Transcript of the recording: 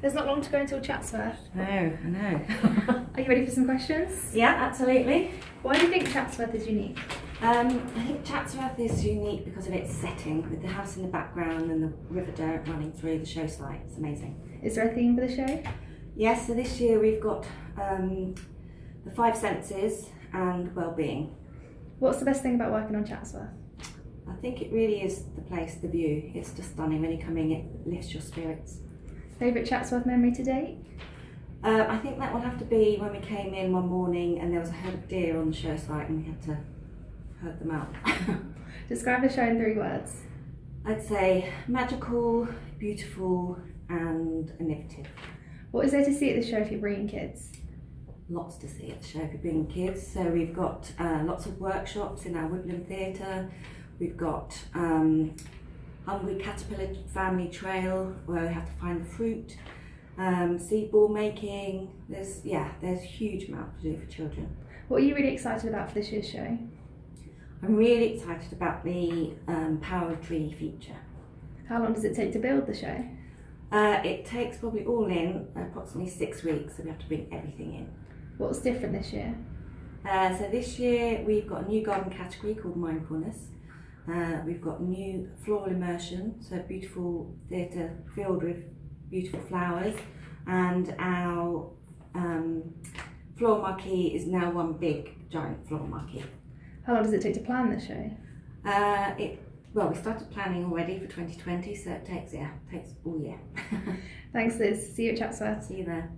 There's not long to go until Chatsworth. No, I know. Are you ready for some questions? Yeah, absolutely. Why do you think Chatsworth is unique? I think Chatsworth is unique because of its setting, with the house in the background and the river Derwent running through the show site. It's amazing. Is there a theme for the show? Yes, so this year we've got the 5 senses and well-being. What's the best thing about working on Chatsworth? I think it really is the place, the view. It's just stunning. When you come in, it lifts your spirits. Favourite Chatsworth memory to date? I think that will have to be when we came in one morning and there was a herd of deer on the show site and we had to herd them out. Describe the show in 3 words. I'd say magical, beautiful and innovative. What is there to see at the show if you're bringing kids? Lots to see at the show if you're bringing kids. So we've got lots of workshops in our Woodland Theatre. We've got Hungry Caterpillar Family Trail where we have to find the fruit. Seed ball making. There's a huge amount to do for children. What are you really excited about for this year's show? I'm really excited about the Power of Tree feature. How long does it take to build the show? It takes probably all in approximately 6 weeks, so we have to bring everything in. What's different this year? So this year we've got a new garden category called mindfulness. We've got new floral immersion, so beautiful theatre filled with beautiful flowers, and our floral marquee is now one big giant floral marquee. How long does it take to plan the show? We started planning already for 2020, so it takes all year. Thanks Liz, see you at Chatsworth. See you there.